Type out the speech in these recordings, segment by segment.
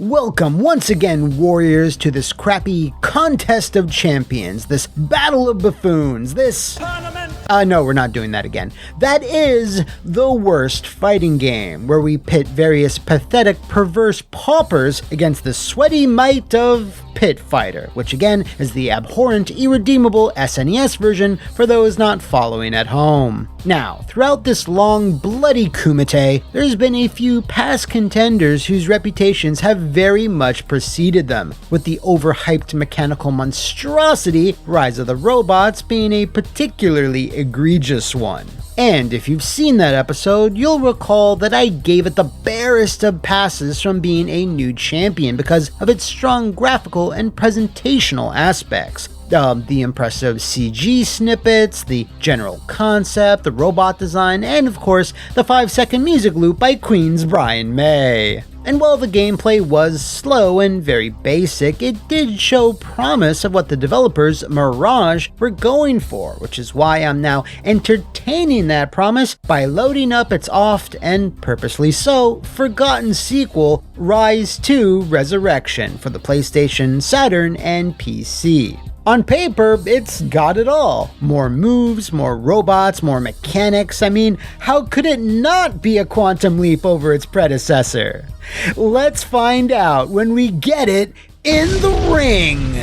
Welcome once again, warriors, to this crappy contest of champions, this battle of buffoons, this... no, we're not doing that again. That is the worst fighting game, where we pit various pathetic, perverse paupers against the sweaty might of Pit Fighter, which again is the abhorrent, irredeemable SNES version for those not following at home. Now, throughout this long, bloody kumite, there's been a few past contenders whose reputations have very much preceded them, with the overhyped mechanical monstrosity Rise of the Robots being a particularly egregious one. And if you've seen that episode, you'll recall that I gave it the barest of passes from being a new champion because of its strong graphical and presentational aspects. The impressive CG snippets, the general concept, the robot design, and of course, the 5-second music loop by Queen's Brian May. And while the gameplay was slow and very basic, it did show promise of what the developers, Mirage, were going for, which is why I'm now entertaining that promise by loading up its oft, and purposely so, forgotten sequel, Rise 2 Resurrection, for the PlayStation, Saturn, and PC. On paper, it's got it all. More moves, more robots, more mechanics. I mean, how could it not be a quantum leap over its predecessor? Let's find out when we get it in the ring!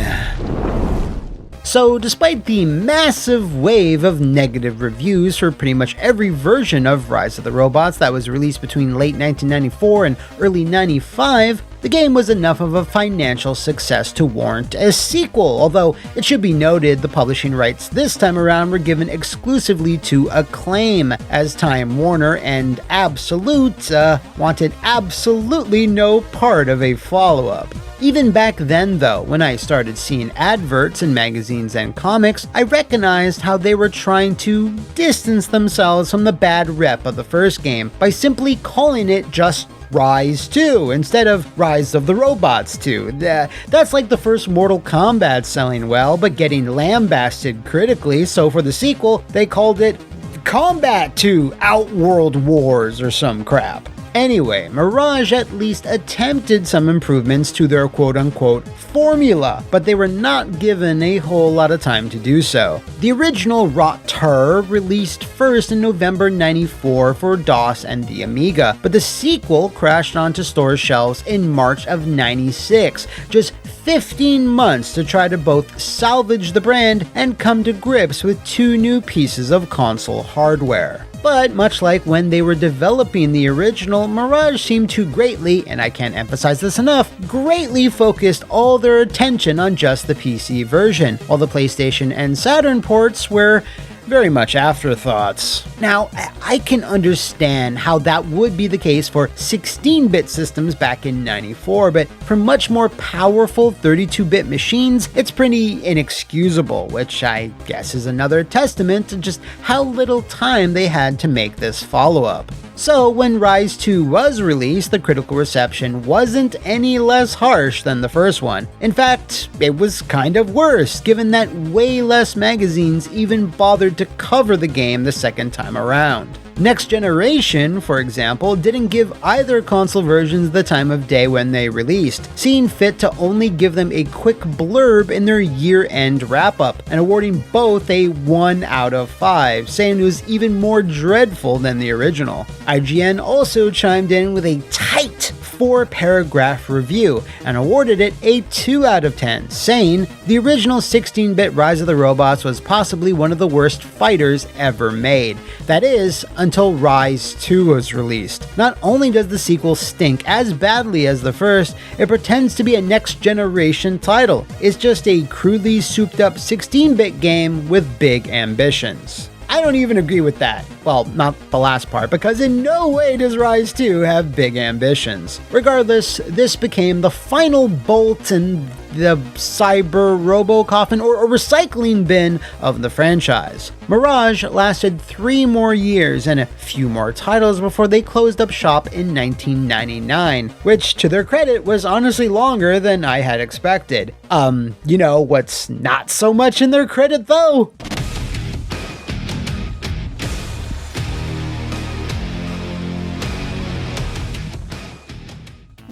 So, despite the massive wave of negative reviews for pretty much every version of Rise of the Robots that was released between late 1994 and early 95, the game was enough of a financial success to warrant a sequel, although it should be noted the publishing rights this time around were given exclusively to Acclaim, as Time Warner and Absolute wanted absolutely no part of a follow-up. Even back then though, when I started seeing adverts in magazines and comics, I recognized how they were trying to distance themselves from the bad rep of the first game by simply calling it just Rise 2 instead of Rise of the Robots 2. That's like the first Mortal Kombat selling well, but getting lambasted critically, so for the sequel, they called it Combat 2 Outworld Wars or some crap. Anyway, Mirage at least attempted some improvements to their quote-unquote formula, but they were not given a whole lot of time to do so. The original Rotter released first in November 94 for DOS and the Amiga, but the sequel crashed onto store shelves in March of 96, just 15 months to try to both salvage the brand and come to grips with two new pieces of console hardware. But much like when they were developing the original, Mirage seemed to greatly, and I can't emphasize this enough, greatly focused all their attention on just the PC version, while the PlayStation and Saturn ports were very much afterthoughts. Now, I can understand how that would be the case for 16-bit systems back in 94, but for much more powerful 32-bit machines, it's pretty inexcusable, which I guess is another testament to just how little time they had to make this follow-up. So when Rise 2 was released, the critical reception wasn't any less harsh than the first one. In fact, it was kind of worse, given that way less magazines even bothered to cover the game the second time around. Next Generation, for example, didn't give either console versions the time of day when they released, seeing fit to only give them a quick blurb in their year-end wrap-up, and awarding both a 1 out of 5, saying it was even more dreadful than the original. IGN also chimed in with a tight 4-paragraph review and awarded it a 2 out of 10, saying the original 16-bit Rise of the Robots was possibly one of the worst fighters ever made. That is, until Rise 2 was released. Not only does the sequel stink as badly as the first, it pretends to be a next-generation title. It's just a crudely souped-up 16-bit game with big ambitions. I don't even agree with that. Well, not the last part, because in no way does Rise 2 have big ambitions. Regardless, this became the final bolt in the cyber robo-coffin or recycling bin of the franchise. Mirage lasted 3 more years and a few more titles before they closed up shop in 1999, which to their credit was honestly longer than I had expected. You know what's not so much in their credit though?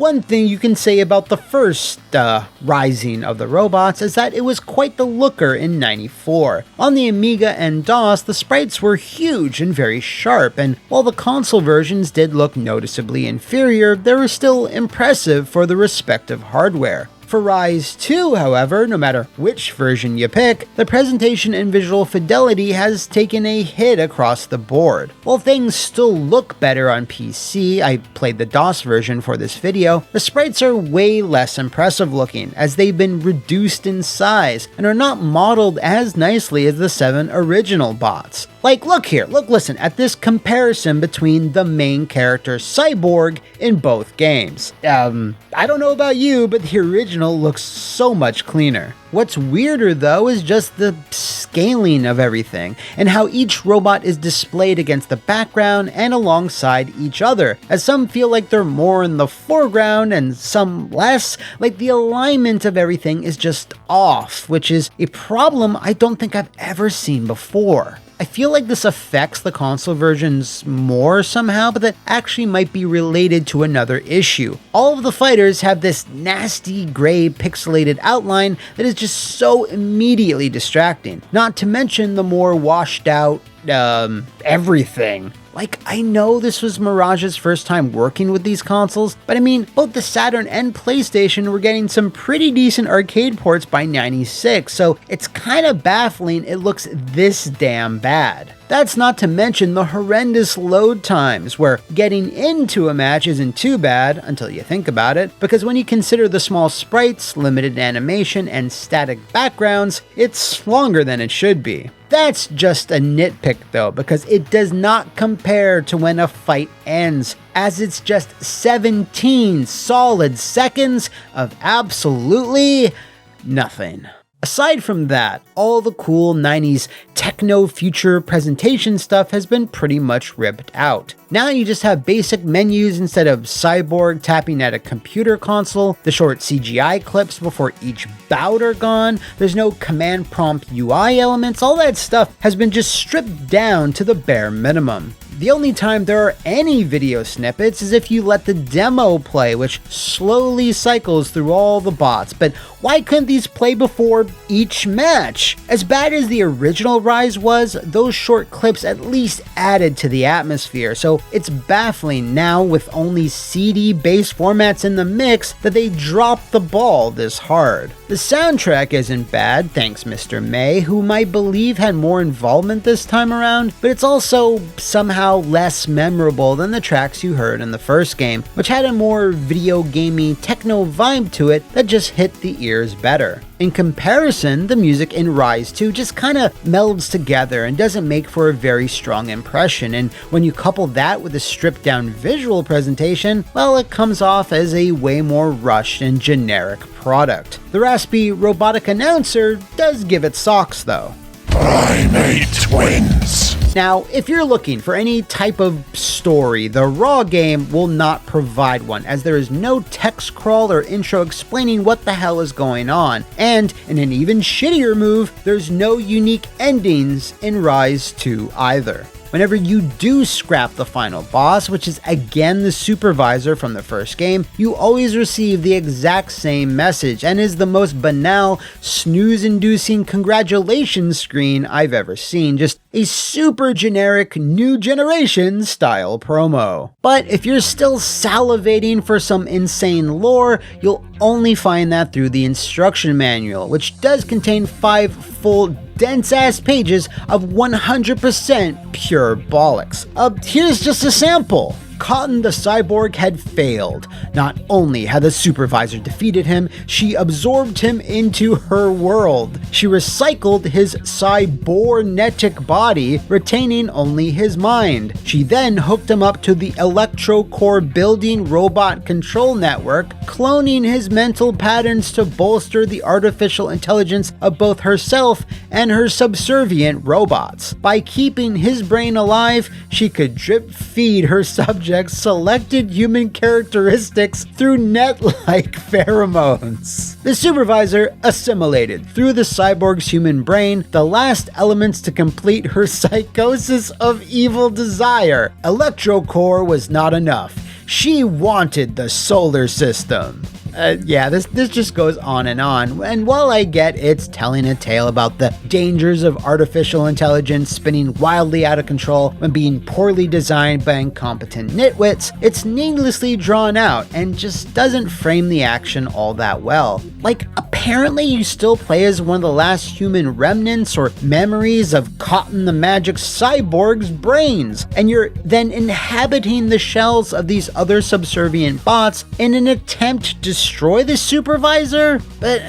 One thing you can say about the first Rising of the Robots is that it was quite the looker in '94. On the Amiga and DOS, the sprites were huge and very sharp, and while the console versions did look noticeably inferior, they were still impressive for the respective hardware. For Rise 2, however, no matter which version you pick, the presentation and visual fidelity has taken a hit across the board. While things still look better on PC, I played the DOS version for this video, the sprites are way less impressive looking, as they've been reduced in size and are not modeled as nicely as the 7 original bots. Like, listen at this comparison between the main character Cyborg in both games. I don't know about you, but the original looks so much cleaner. What's weirder though is just the scaling of everything, and how each robot is displayed against the background and alongside each other, as some feel like they're more in the foreground and some less. Like, the alignment of everything is just off, which is a problem I don't think I've ever seen before. I feel like this affects the console versions more somehow, but that actually might be related to another issue. All of the fighters have this nasty gray pixelated outline that is just so immediately distracting, not to mention the more washed out everything. Like, I know this was Mirage's first time working with these consoles, but I mean, both the Saturn and PlayStation were getting some pretty decent arcade ports by '96, so it's kind of baffling it looks this damn bad. That's not to mention the horrendous load times, where getting into a match isn't too bad until you think about it, because when you consider the small sprites, limited animation, and static backgrounds, it's longer than it should be. That's just a nitpick though, because it does not compare to when a fight ends, as it's just 17 solid seconds of absolutely nothing. Aside from that, all the cool 90s techno future presentation stuff has been pretty much ripped out. Now you just have basic menus instead of Cyborg tapping at a computer console, the short CGI clips before each bout are gone, there's no command prompt UI elements, all that stuff has been just stripped down to the bare minimum. The only time there are any video snippets is if you let the demo play, which slowly cycles through all the bots, but why couldn't these play before each match? As bad as the original Rise was, those short clips at least added to the atmosphere, so it's baffling now with only CD-based formats in the mix that they dropped the ball this hard. The soundtrack isn't bad, thanks Mr. May, whom I believe had more involvement this time around, but it's also somehow less memorable than the tracks you heard in the first game, which had a more video gamey techno vibe to it that just hit the ears better. In comparison, the music in Rise 2 just kinda melds together and doesn't make for a very strong impression, and when you couple that with a stripped down visual presentation, well, it comes off as a way more rushed and generic product. The raspy robotic announcer does give it socks though. Primate Twins. Now, if you're looking for any type of story, the Raw game will not provide one, as there is no text crawl or intro explaining what the hell is going on, and in an even shittier move, there's no unique endings in Rise 2 either. Whenever you do scrap the final boss, which is again the supervisor from the first game, you always receive the exact same message, and is the most banal, snooze-inducing congratulations screen I've ever seen. Just a super generic new generation style promo. But if you're still salivating for some insane lore, you'll only find that through the instruction manual, which does contain 5 full dense-ass pages of 100% pure bollocks. Here's just a sample. Cotton the Cyborg had failed. Not only had the supervisor defeated him, she absorbed him into her world. She recycled his cybernetic body, retaining only his mind. She then hooked him up to the electro-core building robot control network, cloning his mental patterns to bolster the artificial intelligence of both herself and her subservient robots. By keeping his brain alive, she could drip-feed her subjects selected human characteristics through net-like pheromones. The supervisor assimilated through the cyborg's human brain the last elements to complete her psychosis of evil desire. Electrocore was not enough. She wanted the solar system. Yeah, this just goes on. And while I get it's telling a tale about the dangers of artificial intelligence spinning wildly out of control when being poorly designed by incompetent nitwits, it's needlessly drawn out and just doesn't frame the action all that well. Like, apparently you still play as one of the last human remnants or memories of Cotton the Magic Cyborg's brains, and you're then inhabiting the shells of these other subservient bots in an attempt to destroy the supervisor? But,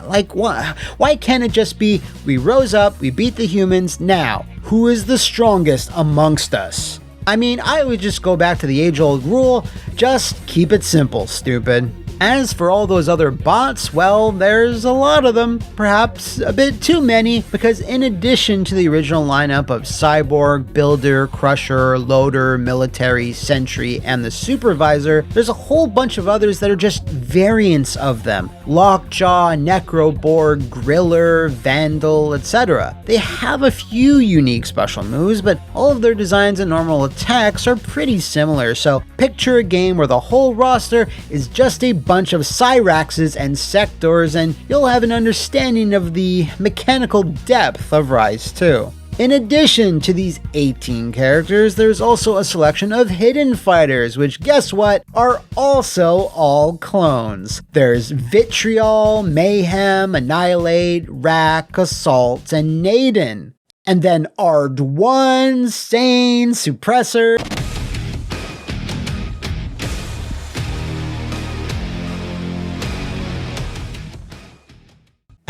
like, why can't it just be, we rose up, we beat the humans, now, who is the strongest amongst us? I mean, I would just go back to the age-old rule, just keep it simple, stupid. As for all those other bots, well, there's a lot of them, perhaps a bit too many, because in addition to the original lineup of Cyborg, Builder, Crusher, Loader, Military, Sentry, and the Supervisor, there's a whole bunch of others that are just variants of them. Lockjaw, Necroborg, Griller, Vandal, etc. They have a few unique special moves, but all of their designs and normal attacks are pretty similar, so picture a game where the whole roster is just a bunch of Cyraxes and Sectors, and you'll have an understanding of the mechanical depth of Rise 2. In addition to these 18 characters, there's also a selection of hidden fighters, which, guess what, are also all clones. There's Vitriol, Mayhem, Annihilate, Rack, Assault, and Naden. And then Ard1, Sane, Suppressor.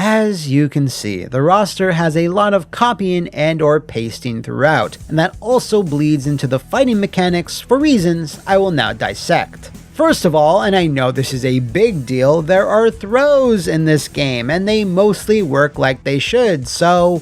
As you can see, the roster has a lot of copying and or pasting throughout, and that also bleeds into the fighting mechanics for reasons I will now dissect. First of all, and I know this is a big deal, there are throws in this game, and they mostly work like they should, so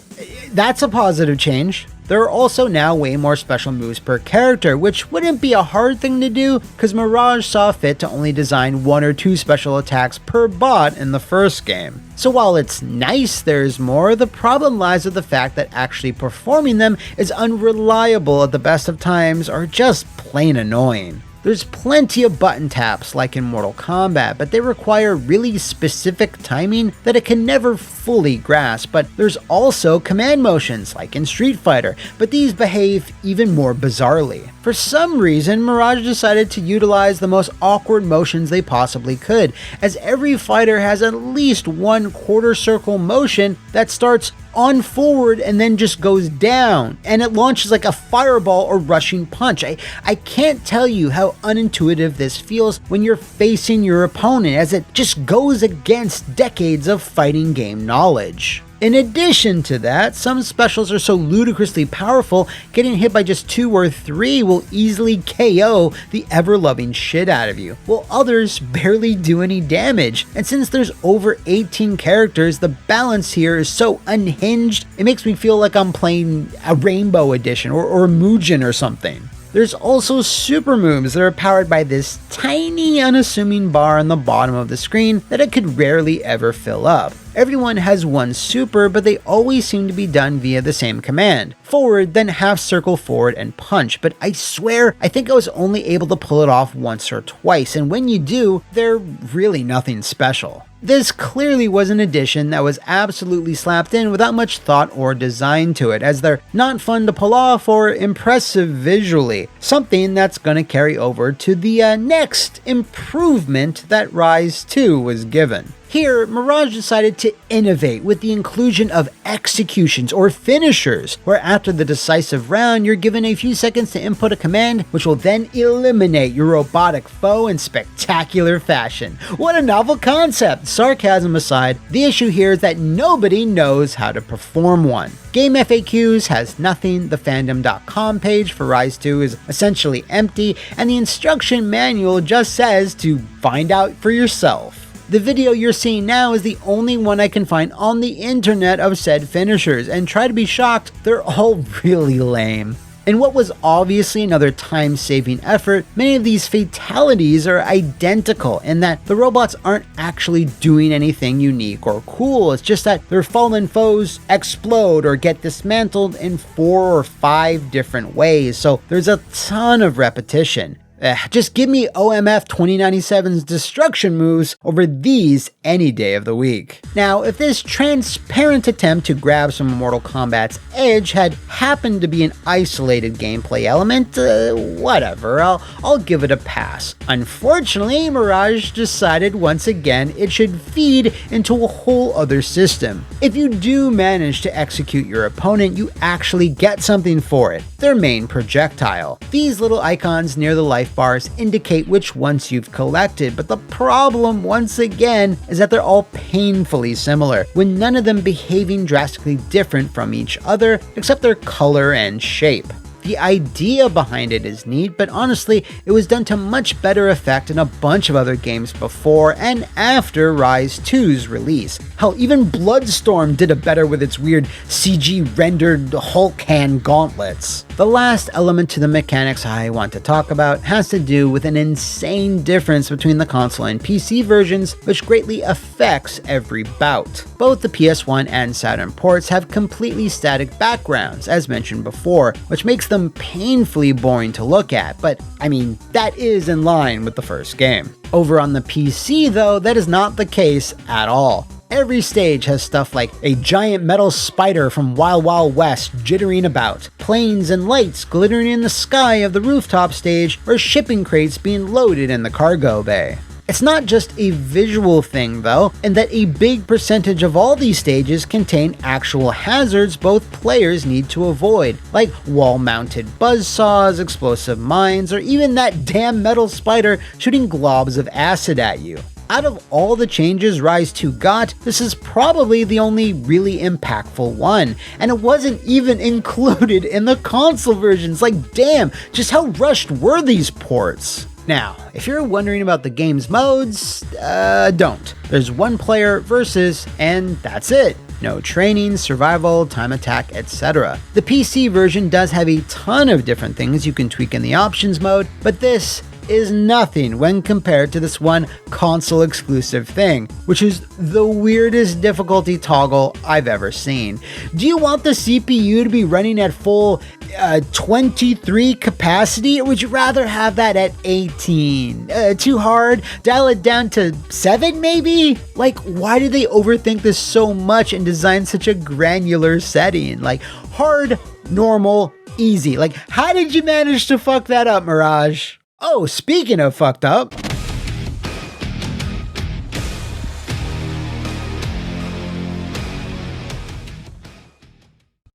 that's a positive change. There are also now way more special moves per character, which wouldn't be a hard thing to do, because Mirage saw fit to only design 1 or 2 special attacks per bot in the first game. So while it's nice there's more, the problem lies with the fact that actually performing them is unreliable at the best of times or just plain annoying. There's plenty of button taps like in Mortal Kombat, but they require really specific timing that it can never fully grasp. But there's also command motions like in Street Fighter, but these behave even more bizarrely. For some reason, Mirage decided to utilize the most awkward motions they possibly could, as every fighter has at least one quarter circle motion that starts on forward and then just goes down, and it launches like a fireball or rushing punch. I can't tell you how unintuitive this feels when you're facing your opponent, as it just goes against decades of fighting game knowledge. In addition to that, some specials are so ludicrously powerful, getting hit by just 2 or 3 will easily KO the ever-loving shit out of you, while others barely do any damage. And since there's over 18 characters, the balance here is so unhinged, it makes me feel like I'm playing a Rainbow Edition or Mugen or something. There's also super moves that are powered by this tiny unassuming bar on the bottom of the screen that it could rarely ever fill up. Everyone has one super, but they always seem to be done via the same command. Forward, then half circle forward and punch, but I swear I think I was only able to pull it off once or twice, and when you do, they're really nothing special. This clearly was an addition that was absolutely slapped in without much thought or design to it, as they're not fun to pull off or impressive visually, something that's gonna carry over to the next improvement that Rise 2 was given. Here, Mirage decided to innovate with the inclusion of executions or finishers, where after the decisive round, you're given a few seconds to input a command, which will then eliminate your robotic foe in spectacular fashion. What a novel concept! Sarcasm aside, the issue here is that nobody knows how to perform one. Game FAQs has nothing, the fandom.com page for Rise 2 is essentially empty, and the instruction manual just says to find out for yourself. The video you're seeing now is the only one I can find on the internet of said finishers, and try to be shocked, they're all really lame. In what was obviously another time-saving effort, many of these fatalities are identical in that the robots aren't actually doing anything unique or cool, it's just that their fallen foes explode or get dismantled in 4 or 5 different ways, so there's a ton of repetition. Just give me OMF 2097's destruction moves over these any day of the week. Now, if this transparent attempt to grab some of Mortal Kombat's edge had happened to be an isolated gameplay element, whatever, I'll give it a pass. Unfortunately, Mirage decided once again it should feed into a whole other system. If you do manage to execute your opponent, you actually get something for it: their main projectile. These little icons near the life bars indicate which ones you've collected, but the problem, once again, is that they're all painfully similar, with none of them behaving drastically different from each other, except their color and shape. The idea behind it is neat, but honestly, it was done to much better effect in a bunch of other games before and after Rise 2's release. Hell, even Bloodstorm did it better with its weird CG-rendered Hulk hand gauntlets. The last element to the mechanics I want to talk about has to do with an insane difference between the console and PC versions, which greatly affects every bout. Both the PS1 and Saturn ports have completely static backgrounds, as mentioned before, which makes them painfully boring to look at, but I mean, that is in line with the first game. Over on the PC though, that is not the case at all. Every stage has stuff like a giant metal spider from Wild Wild West jittering about, planes and lights glittering in the sky of the rooftop stage, or shipping crates being loaded in the cargo bay. It's not just a visual thing though, in that a big percentage of all these stages contain actual hazards both players need to avoid, like wall-mounted buzzsaws, explosive mines, or even that damn metal spider shooting globs of acid at you. Out of all the changes Rise 2 got, this is probably the only really impactful one, and it wasn't even included in the console versions. Like damn, just how rushed were these ports? Now, if you're wondering about the game's modes, don't. There's one player versus, and that's it. No training, survival, time attack, etc. The PC version does have a ton of different things you can tweak in the options mode, but this is nothing when compared to this one console exclusive thing, which is the weirdest difficulty toggle I've ever seen. Do you want the CPU to be running at full 23 capacity, or would you rather have that at 18? Too hard? Dial it down to 7 maybe? Like, why did they overthink this so much and design such a granular setting? Like, hard, normal, easy. Like, how did you manage to fuck that up, Mirage? Oh, speaking of fucked up.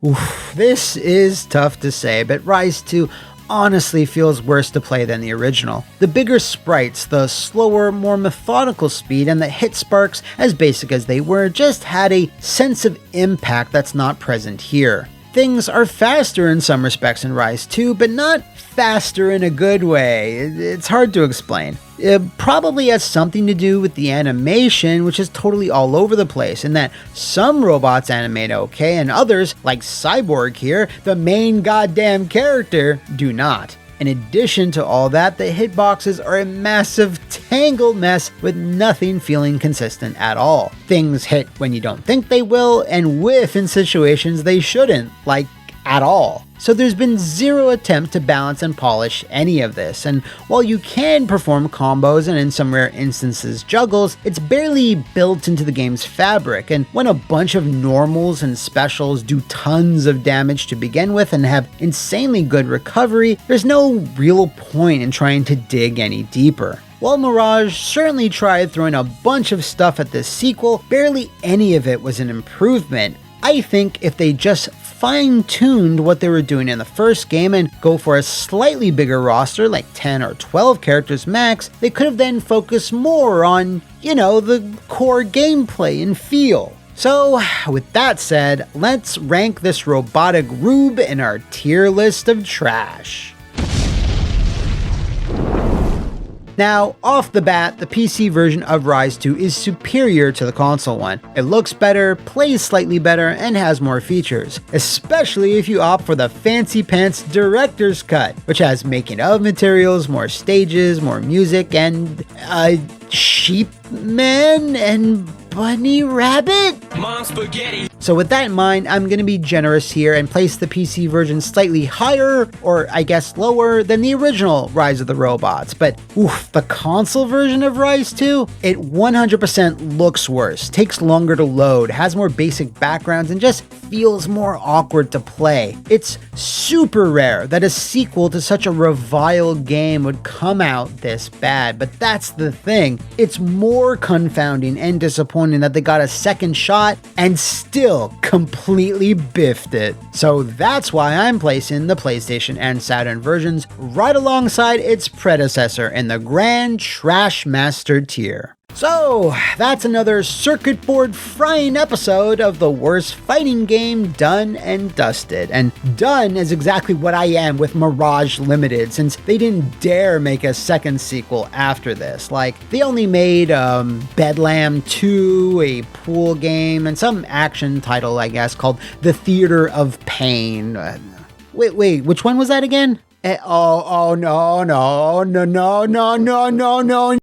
Oof, this is tough to say, but Rise 2 honestly feels worse to play than the original. The bigger sprites, the slower, more methodical speed, and the hit sparks, as basic as they were, just had a sense of impact that's not present here. Things are faster in some respects in Rise 2, but not faster in a good way. It's hard to explain. It probably has something to do with the animation, which is totally all over the place, in that some robots animate okay, and others, like Cyborg here, the main goddamn character, do not. In addition to all that, the hitboxes are a massive tangled mess with nothing feeling consistent at all. Things hit when you don't think they will, and whiff in situations they shouldn't, like at all. So there's been zero attempt to balance and polish any of this, and while you can perform combos and in some rare instances juggles, it's barely built into the game's fabric, and when a bunch of normals and specials do tons of damage to begin with and have insanely good recovery, there's no real point in trying to dig any deeper. While Mirage certainly tried throwing a bunch of stuff at this sequel, barely any of it was an improvement. I think if they just fine-tuned what they were doing in the first game and go for a slightly bigger roster, like 10 or 12 characters max, they could have then focused more on, the core gameplay and feel. So, with that said, let's rank this robotic rube in our tier list of trash. Now, off the bat, the PC version of Rise 2 is superior to the console one. It looks better, plays slightly better, and has more features, especially if you opt for the fancy pants director's cut, which has making of materials, more stages, more music, and sheep man and bunny rabbit? Mom spaghetti. So with that in mind, I'm going to be generous here and place the PC version slightly higher, or I guess lower, than the original Rise of the Robots. But oof, the console version of Rise 2, it 100% looks worse, takes longer to load, has more basic backgrounds, and just feels more awkward to play. It's super rare that a sequel to such a reviled game would come out this bad, but that's the thing. It's more confounding and disappointing that they got a second shot and still completely biffed it. So that's why I'm placing the PlayStation and Saturn versions right alongside its predecessor in the Grand Trash Master tier. So, that's another circuit board frying episode of the worst fighting game done and dusted. And done is exactly what I am with Mirage Limited, since they didn't dare make a second sequel after this. Like, they only made Bedlam 2, a pool game, and some action title, I guess, called The Theater of Pain. Wait, which one was that again? No.